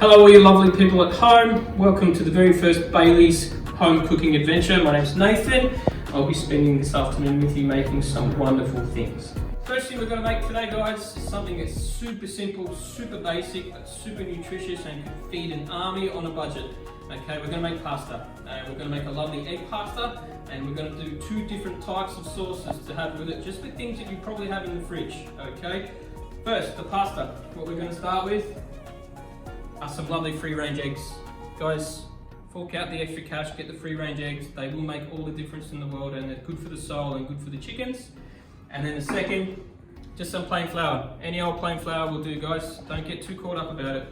Hello all you lovely people at home. Welcome to the very first Bailey's home cooking adventure. My name's Nathan. I'll be spending this afternoon with you making some wonderful things. First thing we're going to make today, guys, is something that's super simple, super basic, but super nutritious and can feed an army on a budget. Okay, we're going to make pasta. We're going to make a lovely egg pasta, and we're going to do two different types of sauces to have with it, just with things that you probably have in the fridge. Okay, first, the pasta. What we're going to start with are some lovely free-range eggs. Guys, fork out the extra cash, get the free-range eggs. They will make all the difference in the world, and they're good for the soul and good for the chickens. And then the second, just some plain flour. Any old plain flour will do, guys. Don't get too caught up about it.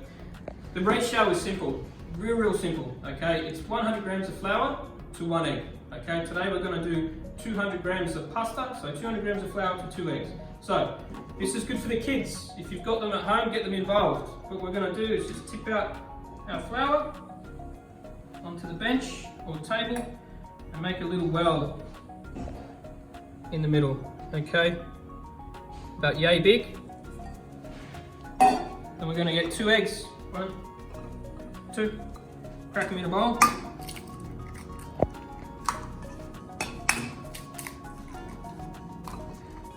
The ratio is simple, real simple, okay? It's 100 grams of flour to 1 egg, okay? Today we're gonna do 200 grams of pasta, so 200 grams of flour to 2 eggs. So, this is good for the kids. If you've got them at home, get them involved. What we're gonna do is just tip out our flour onto the bench or table and make a little well in the middle, okay? About yay big. Then we're gonna get 2 eggs. 1, 2, crack them in a bowl.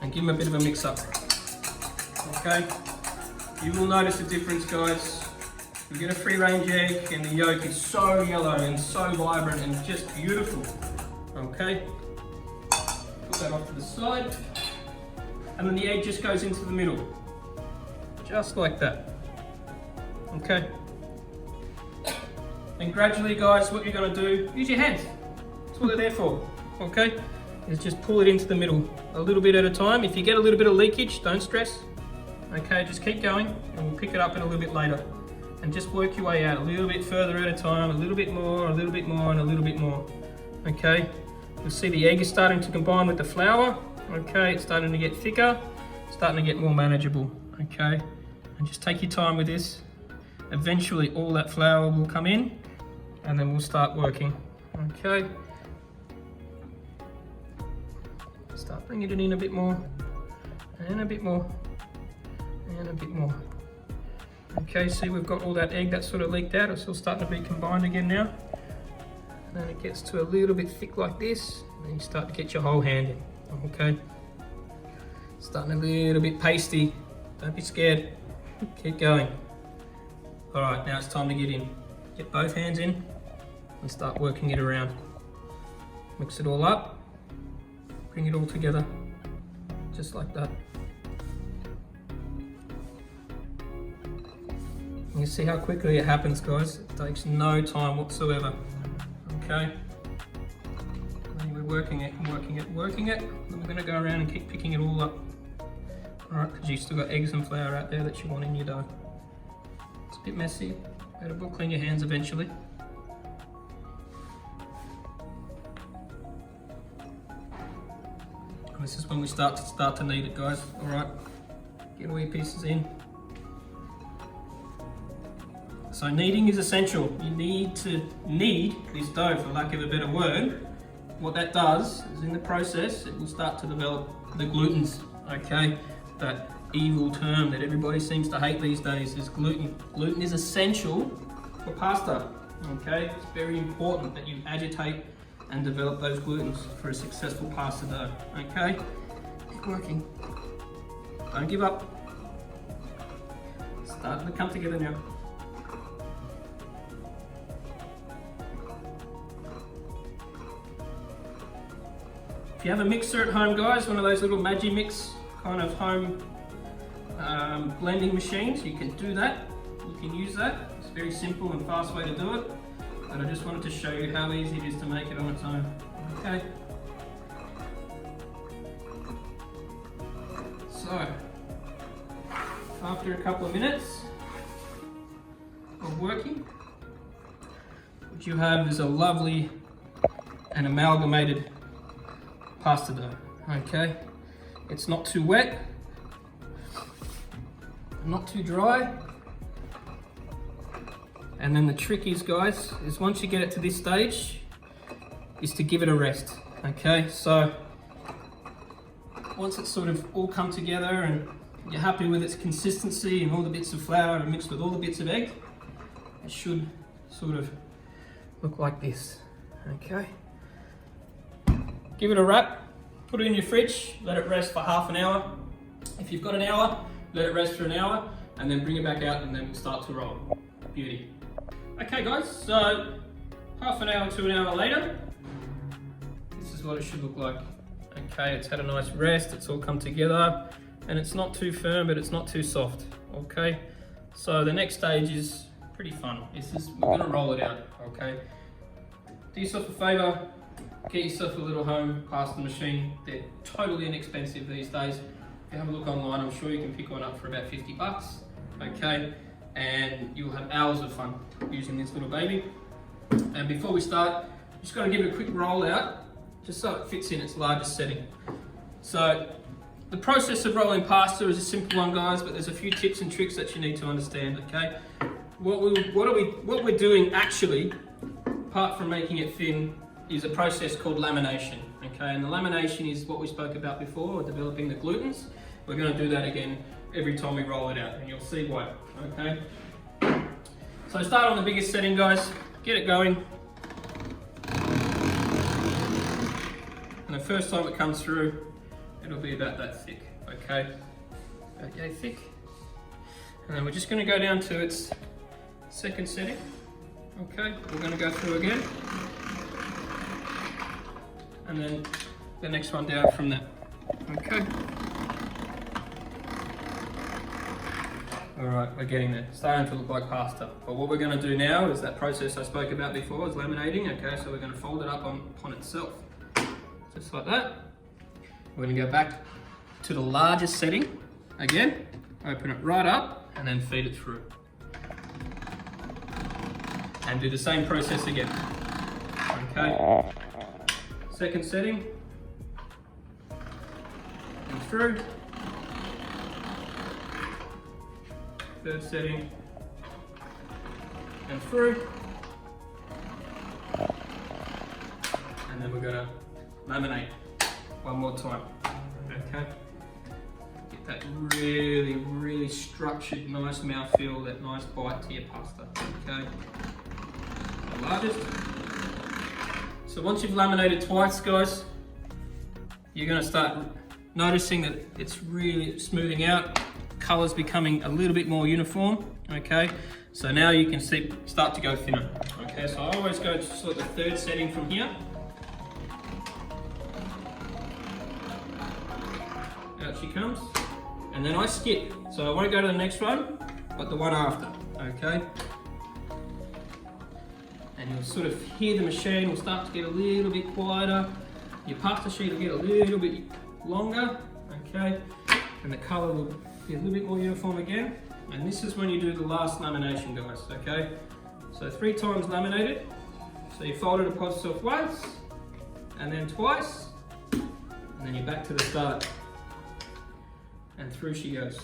And give them a bit of a mix up. Okay? You will notice the difference, guys. You get a free range egg and the yolk is so yellow and so vibrant and just beautiful. Okay? Put that off to the side. And then the egg just goes into the middle. Just like that. Okay? And gradually, guys, what you're going to do, use your hands. That's what they're there for. Okay? Is just pull it into the middle a little bit at a time. If you get a little bit of leakage, don't stress. Okay, just keep going and we'll pick it up in a little bit later. And just work your way out a little bit further at a time, a little bit more, a little bit more, and a little bit more. Okay, you'll see the egg is starting to combine with the flour. Okay, it's starting to get thicker, starting to get more manageable. Okay, and just take your time with this. Eventually all that flour will come in and then we'll start working. Okay. Start bringing it in a bit more, and a bit more, and a bit more. Okay, see we've got all that egg that sort of leaked out. It's all starting to be combined again now. And then it gets to a little bit thick like this, and then you start to get your whole hand in. Okay, starting a little bit pasty. Don't be scared. Keep going. All right, now it's time to get in. Get both hands in and start working it around. Mix it all up. Bring it all together, just like that. You see how quickly it happens, guys. It takes no time whatsoever. Okay. And we're working it and working it, working it. Then we're going to go around and keep picking it all up. All right, because you've still got eggs and flour out there that you want in your dough. It's a bit messy. Better clean your hands eventually. This is when we start to knead it, guys. All right, get all your pieces in. So kneading is essential. You need to knead this dough, for lack of a better word. What that does is, in the process, it will start to develop the glutens. Okay, that evil term that everybody seems to hate these days is gluten. Gluten is essential for pasta. Okay, it's very important that you agitate and develop those glutens for a successful pasta dough. Okay? Keep working. Don't give up. Starting to come together now. If you have a mixer at home, guys, one of those little Magimix kind of home blending machines, you can do that. You can use that. It's a very simple and fast way to do it. But I just wanted to show you how easy it is to make it on its own. Okay. So, after a couple of minutes of working, what you have is a lovely and amalgamated pasta dough. Okay. It's not too wet, not too dry. And then the trick is, guys, is once you get it to this stage, is to give it a rest. Okay, so once it's sort of all come together and you're happy with its consistency and all the bits of flour are mixed with all the bits of egg, it should sort of look like this. Okay. Give it a wrap, put it in your fridge, let it rest for half an hour. If you've got an hour, let it rest for an hour, and then bring it back out and then we'll start to roll. Beauty. Okay guys, so half an hour to an hour later, this is what it should look like. Okay, it's had a nice rest, it's all come together, and it's not too firm, but it's not too soft. Okay, so the next stage is pretty fun. We're gonna roll it out, okay? Do yourself a favor, get yourself a little home pasta machine. They're totally inexpensive these days. If you have a look online, I'm sure you can pick one up for about 50 bucks, okay? And you'll have hours of fun using this little baby. And before we start, just gotta give it a quick roll out, just so it fits in its largest setting. So, the process of rolling pasta is a simple one, guys, but there's a few tips and tricks that you need to understand, okay? What we're doing actually, apart from making it thin, is a process called lamination, okay? And the lamination is what we spoke about before, developing the glutens. We're gonna do that again every time we roll it out, and you'll see why, okay? So start on the biggest setting, guys. Get it going. And the first time it comes through, it'll be about that thick, okay? About yay thick. And then we're just gonna go down to its second setting, okay? We're gonna go through again. And then the next one down from that, okay? All right, we're getting there. Starting to look like pasta. But what we're gonna do now is that process I spoke about before, is laminating, okay? So we're gonna fold it up upon itself, just like that. We're gonna go back to the largest setting again, open it right up, and then feed it through. And do the same process again, okay? Second setting, and through. Third setting, and through. And then we're gonna laminate one more time, okay? Get that really, really structured, nice mouthfeel, that nice bite to your pasta, okay? The largest. So once you've laminated twice, guys, you're gonna start noticing that it's really smoothing out, color's becoming a little bit more uniform, okay? So now you can see, start to go thinner, okay? So I always go to sort of the third setting from here. Out she comes, and then I skip. So I won't go to the next one, but the one after, okay? And you'll sort of hear the machine will start to get a little bit quieter. Your pasta sheet will get a little bit longer, okay? And the color will be a little bit more uniform again. And this is when you do the last lamination, guys, okay? So 3 times laminated. So you fold it upon itself once, and then twice, and then you're back to the start. And through she goes.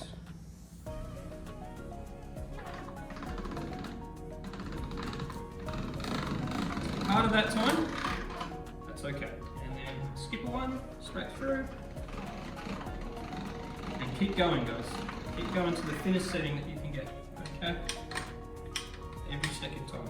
Part of that time, that's okay. And then skip one, straight through. And keep going, guys. Keep going to the thinnest setting that you can get, okay? Every second time.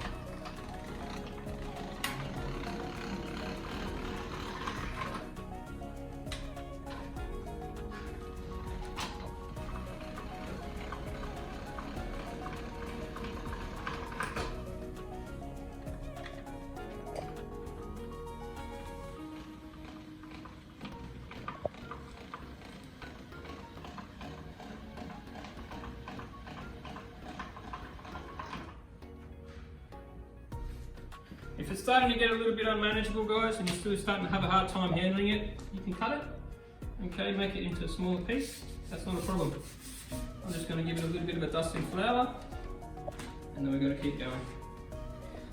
If it's starting to get a little bit unmanageable, guys, and you're still starting to have a hard time handling it, you can cut it, okay, make it into a smaller piece, that's not a problem. I'm just going to give it a little bit of a dust in flour, and then we're going to keep going.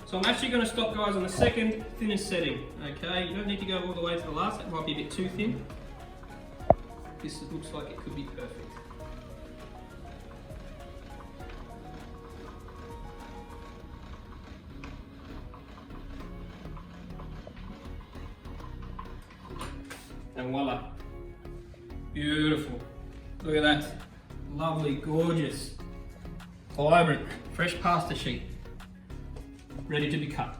So I'm actually going to stop, guys, on the second thinnest setting, okay? You don't need to go all the way to the last, that might be a bit too thin. This looks like it could be perfect. And voila, beautiful. Look at that, lovely, gorgeous, vibrant, fresh pasta sheet. ready to be cut.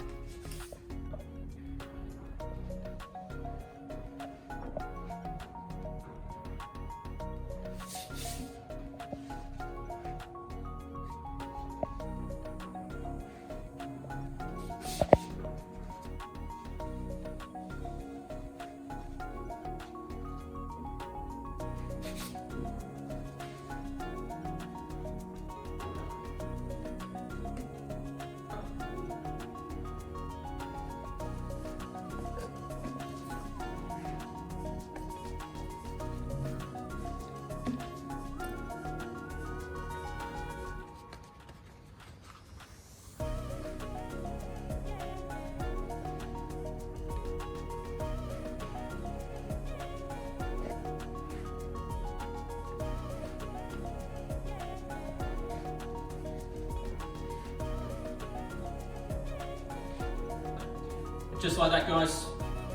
Just like that, guys,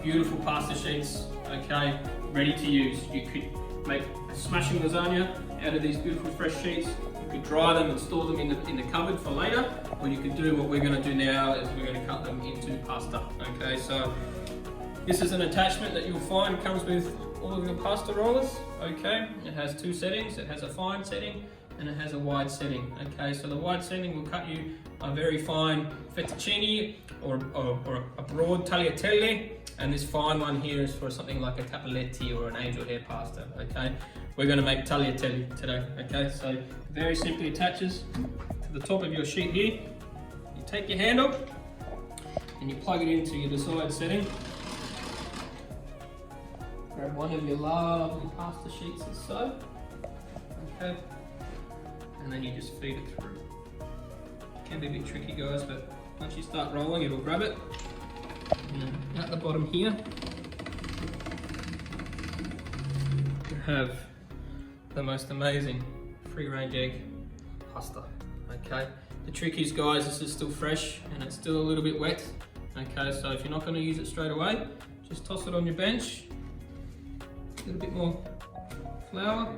beautiful pasta sheets, okay, ready to use. You could make a smashing lasagna out of these beautiful fresh sheets. You could dry them and store them in the cupboard for later, or you could do what we're going to do now, is we're going to cut them into pasta, okay. So this is an attachment that you'll find comes with all of your pasta rollers, okay. It has two settings. It has a fine setting and it has a wide setting, okay. So the wide setting will cut you a very fine fettuccine or a broad tagliatelle, and this fine one here is for something like a cappelletti or an angel hair pasta, okay. We're going to make tagliatelle today, okay. So very simply attaches to the top of your sheet here. You take your handle and you plug it into your desired setting. Grab one of your lovely pasta sheets as so, okay, and then you just feed it through. It can be a bit tricky, guys, but once you start rolling, it'll grab it. And at the bottom here, you have the most amazing free-range egg pasta, okay. The trick is, guys, this is still fresh and it's still a little bit wet, okay. So if you're not going to use it straight away, just toss it on your bench. A little bit more flour,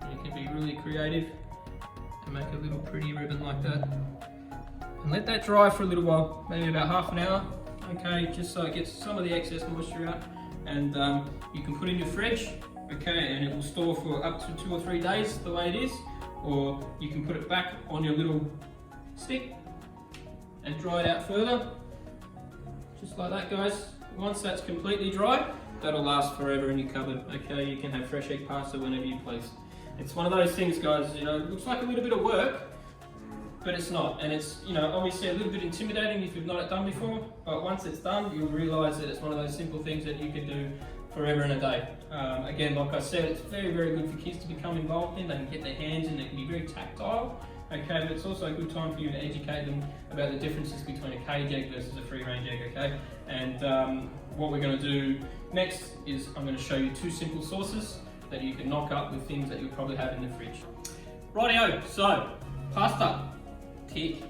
and you can be really creative and make a little pretty ribbon like that. And let that dry for a little while, maybe about half an hour, okay, just so it gets some of the excess moisture out. And you can put it in your fridge, okay, and it will store for up to 2 or 3 days the way it is, or you can put it back on your little stick and dry it out further, just like that, guys. Once that's completely dry, that'll last forever in your cupboard, okay. You can have fresh egg pasta whenever you please. It's one of those things, guys, you know, it looks like a little bit of work, but it's not. And it's, you know, obviously a little bit intimidating if you've not it done before, but once it's done, you'll realise that it's one of those simple things that you can do forever and a day. Again, like I said, it's very, very good for kids to become involved in. They can get their hands in, it can be very tactile, okay, but it's also a good time for you to educate them about the differences between a cage egg versus a free-range egg, okay. And what we're going to do next is I'm going to show you 2 simple sauces that you can knock up with things that you'll probably have in the fridge. Rightio, so pasta, tick,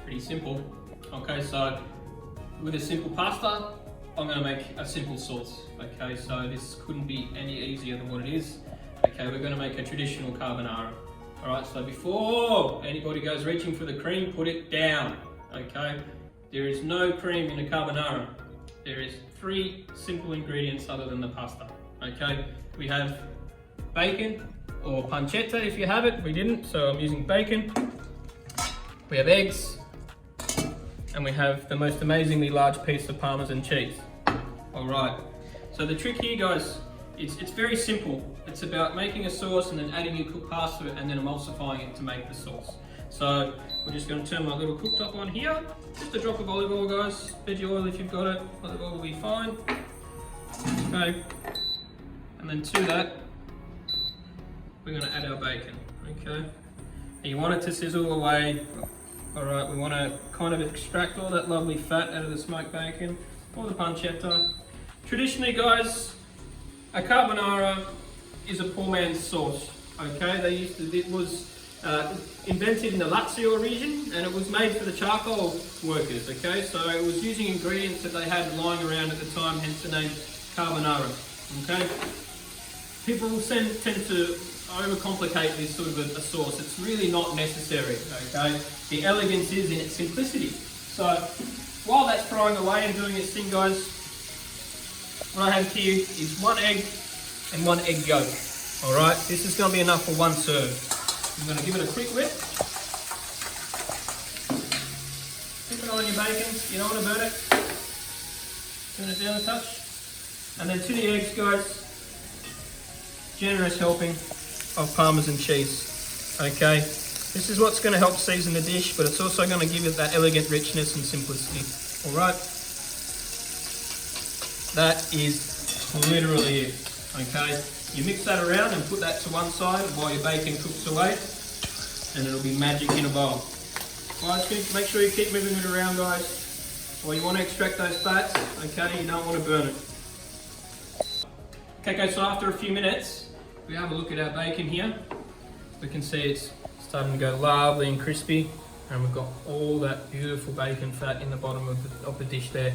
pretty simple. Okay, so with a simple pasta, I'm going to make a simple sauce. Okay, so this couldn't be any easier than what it is. Okay, we're going to make a traditional carbonara. Alright, so before anybody goes reaching for the cream, put it down. Okay, there is no cream in a carbonara. There is 3 simple ingredients other than the pasta. Okay, we have bacon or pancetta if you have it. We didn't, so I'm using bacon. We have eggs, and we have the most amazingly large piece of Parmesan cheese. All right, so the trick here, guys, it's very simple. It's about making a sauce and then adding your cooked pasta and then emulsifying it to make the sauce. So we're just going to turn my little cooktop on here. Just a drop of olive oil, guys. Veggie oil if you've got it. Olive oil will be fine. Okay, and then to that, we're going to add our bacon. Okay, and you want it to sizzle away. All right, we want to kind of extract all that lovely fat out of the smoked bacon or the pancetta. Traditionally, guys, a carbonara is a poor man's sauce. Okay, it was invented in the Lazio region, and it was made for the charcoal workers. Okay, so it was using ingredients that they had lying around at the time, hence the name carbonara. Okay, people tend to overcomplicate this sort of a sauce. It's really not necessary. Okay, the elegance is in its simplicity. So while that's frying away and doing its thing, guys, what I have here is 1 egg and 1 egg yolk. All right, this is going to be enough for 1 serve. I'm going to give it a quick whip. Keep it on your bacon, you don't want to burn it. Turn it down a touch. And then to the eggs, guys, generous helping of Parmesan cheese. Okay, this is what's going to help season the dish, but it's also going to give it that elegant richness and simplicity. All right, that is literally it. Okay, you mix that around and put that to one side while your bacon cooks away, and it'll be magic in a bowl. Guys, make sure you keep moving it around, guys. Well, you want to extract those fats. Okay, you don't want to burn it. Okay guys, so after a few minutes, we have a look at our bacon here. We can see it's starting to go lovely and crispy, and we've got all that beautiful bacon fat in the bottom of the dish there.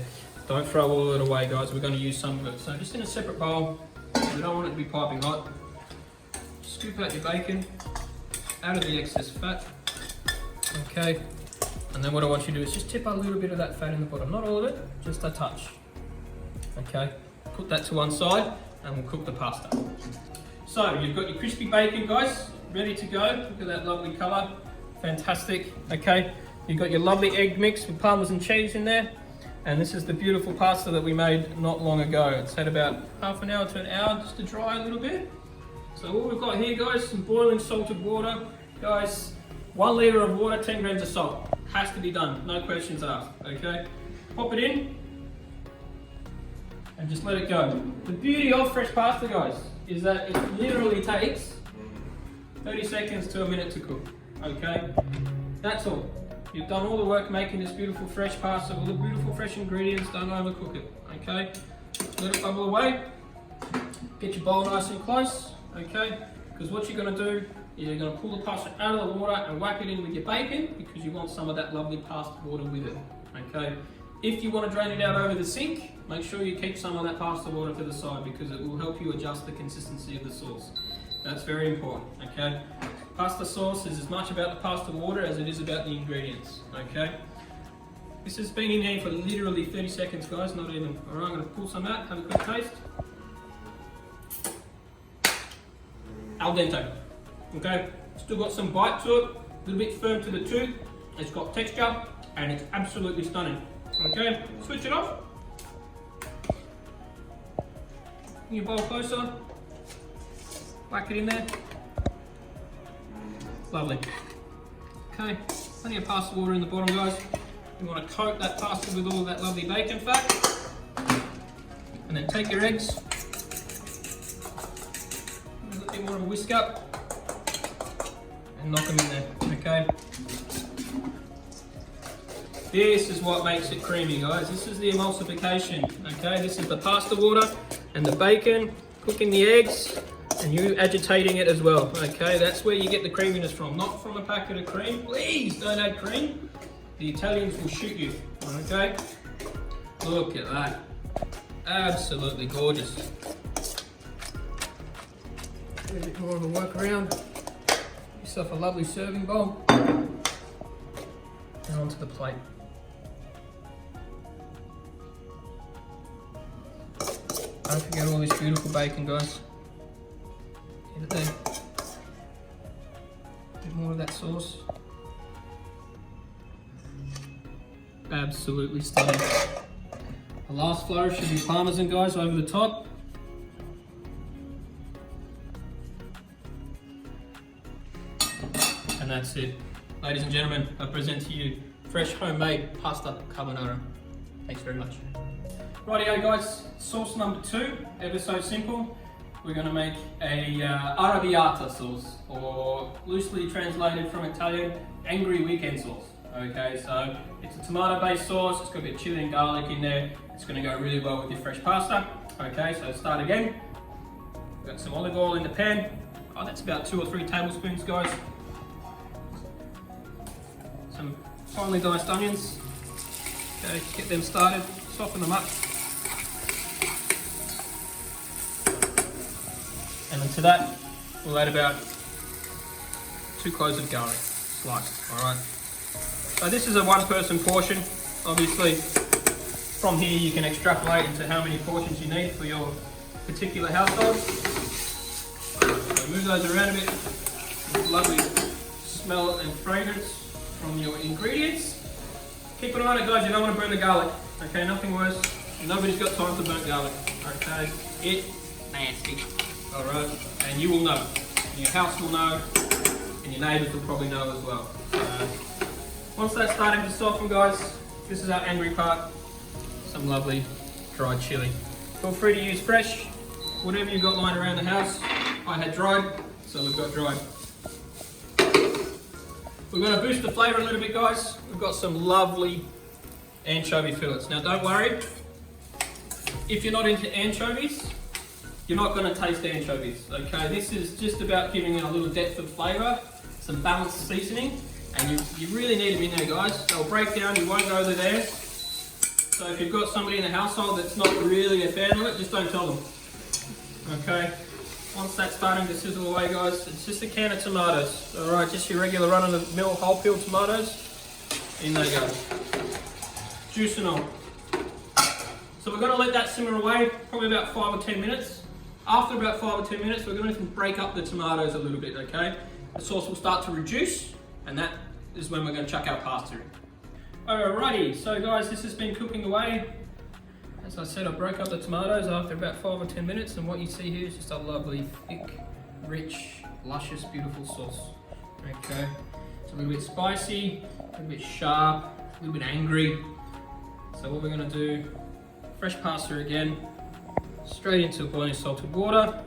Don't throw all of it away, guys. We're going to use some of it. So just in a separate bowl, we don't want it to be piping hot. Scoop out your bacon, out of the excess fat. Okay, and then what I want you to do is just tip a little bit of that fat in the bottom. Not all of it, just a touch. Okay, put that to one side, and we'll cook the pasta. So you've got your crispy bacon, guys, ready to go. Look at that lovely colour, fantastic. Okay, you've got your lovely egg mix with Parmesan cheese in there, and this is the beautiful pasta that we made not long ago. It's had about half an hour to an hour just to dry a little bit. So what we've got here, guys, some boiling salted water. Guys, 1 litre of water, 10 grams of salt. Has to be done, no questions asked, okay? Pop it in, and just let it go. The beauty of fresh pasta, guys, is that it literally takes 30 seconds to a minute to cook, okay? That's all. You've done all the work making this beautiful fresh pasta with the beautiful fresh ingredients. Don't overcook it, okay? Let it bubble away. Get your bowl nice and close, okay? Because what you're gonna do is you're gonna pull the pasta out of the water and whack it in with your bacon, because you want some of that lovely pasta water with it, okay? If you want to drain it out over the sink, make sure you keep some of that pasta water to the side, because it will help you adjust the consistency of the sauce. That's very important, okay? Pasta sauce is as much about the pasta water as it is about the ingredients, okay? This has been in here for literally 30 seconds, guys, not even. All right, I'm going to pull some out, have a quick taste. Al dente, okay? Still got some bite to it, a little bit firm to the tooth. It's got texture, and it's absolutely stunning. Okay, switch it off. Bring your bowl closer. Whack it in there. Lovely. Okay, plenty of pasta water in the bottom, guys. You want to coat that pasta with all of that lovely bacon fat. And then take your eggs. A little bit more of a whisk up. And knock them in there, okay? This is what makes it creamy, guys. This is the emulsification, okay? This is the pasta water and the bacon, cooking the eggs, and you agitating it as well, okay? That's where you get the creaminess from, not from a packet of cream. Please don't add cream. The Italians will shoot you, okay? Look at that. Absolutely gorgeous. A bit more of a work around. Get yourself a lovely serving bowl. And onto the plate. Don't forget all this beautiful bacon, guys. Get it there. A bit more of that sauce. Absolutely stunning. The last flourish should be Parmesan, guys, over the top. And that's it. Ladies and gentlemen, I present to you fresh homemade pasta carbonara. Thanks very much. Rightio guys, sauce number 2, ever so simple. We're going to make a Arrabiata sauce, or loosely translated from Italian, angry weekend sauce. Okay, so it's a tomato based sauce, it's got a bit of chili and garlic in there. It's going to go really well with your fresh pasta. Okay, so start again. Got some olive oil in the pan. Oh, that's about 2 or 3 tablespoons, guys. Some finely diced onions. Okay, get them started, soften them up. And then to that, we'll add about 2 cloves of garlic, sliced, all right? So this is a 1-person portion. Obviously, from here you can extrapolate into how many portions you need for your particular household. So move those around a bit. Lovely smell and fragrance from your ingredients. Keep an eye on it, guys. You don't want to burn the garlic. Okay, nothing worse. Nobody's got time to burn garlic. Okay, it's nasty. All right, and you will know. And your house will know, and your neighbours will probably know as well. Once that's starting to soften, guys, this is our angry part. Some lovely dried chili. Feel free to use fresh, whatever you've got lying around the house. I had dried, so we've got dried. We're going to boost the flavour a little bit, guys. We've got some lovely anchovy fillets. Now don't worry, if you're not into anchovies, you're not going to taste anchovies, okay? This is just about giving it a little depth of flavour, some balanced seasoning, and you really need them in there, guys. They'll break down, you won't go there. So if you've got somebody in the household that's not really a fan of it, just don't tell them, okay? Once that's starting to sizzle away, guys, it's just a can of tomatoes. All right, just your regular run-of-the-mill whole-peeled tomatoes. In they go. Juice and all. So we're going to let that simmer away, probably about 5 or 10 minutes. After about 5 or 10 minutes, we're going to break up the tomatoes a little bit, okay? The sauce will start to reduce, and that is when we're going to chuck our pasta in. Alrighty, so guys, this has been cooking away. As I said, I broke up the tomatoes after about 5 or 10 minutes, and what you see here is just a lovely, thick, rich, luscious, beautiful sauce. Okay, it's a little bit spicy, a little bit sharp, a little bit angry. So what we're going to do, fresh pasta again, straight into boiling salted water.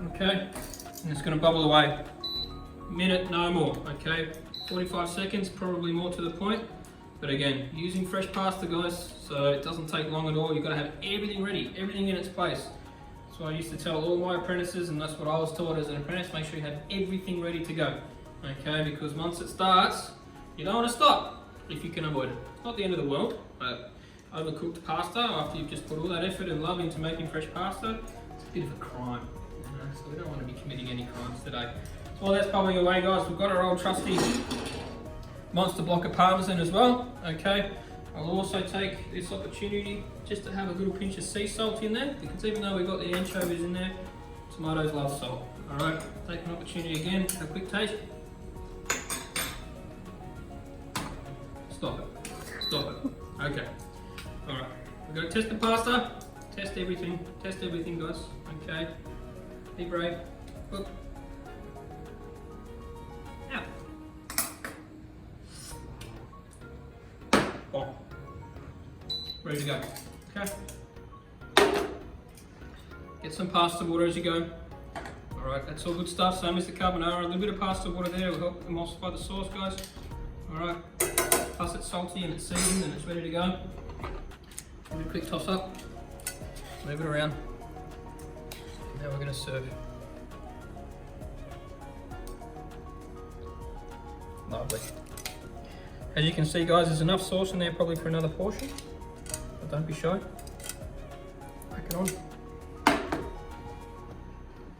Okay, and it's going to bubble away. Minute, no more. Okay, 45 seconds, probably more to the point. But again, using fresh pasta, guys, so it doesn't take long at all. You've got to have everything ready, everything in its place. That's what I used to tell all my apprentices, and that's what I was taught as an apprentice. Make sure you have everything ready to go, okay? Because once it starts, you don't want to stop if you can avoid it. It's not the end of the world, but overcooked pasta after you've just put all that effort and love into making fresh pasta, it's a bit of a crime, you know? So we don't want to be committing any crimes today. So while that's bubbling away, guys, we've got our old trusty monster block of parmesan as well, okay? I'll also take this opportunity just to have a little pinch of sea salt in there, because even though we've got the anchovies in there, tomatoes love salt. Alright, take an opportunity again, have a quick taste. Stop it. Stop it. Okay. Alright, we're going to test the pasta, test everything guys, okay? Be brave. Look. Oh. Ready to go. Okay. Get some pasta water as you go. Alright, that's all good stuff. Same as the carbonara. A little bit of pasta water there will help emulsify the sauce, guys. Alright. Plus it's salty and it's seasoned and it's ready to go. Give it a quick toss up. Move it around. Now we're going to serve. Lovely. As you can see, guys, there's enough sauce in there probably for another portion, but don't be shy. Whack it on.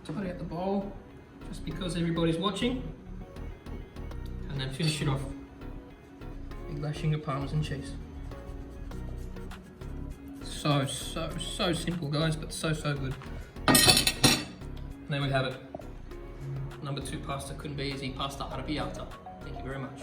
Put out the bowl, just because everybody's watching, and then finish it off. Big lashing of Parmesan cheese. So simple, guys, but so good. And there we have it. Number 2 pasta couldn't be easy. Pasta Arrabiata. Thank you very much.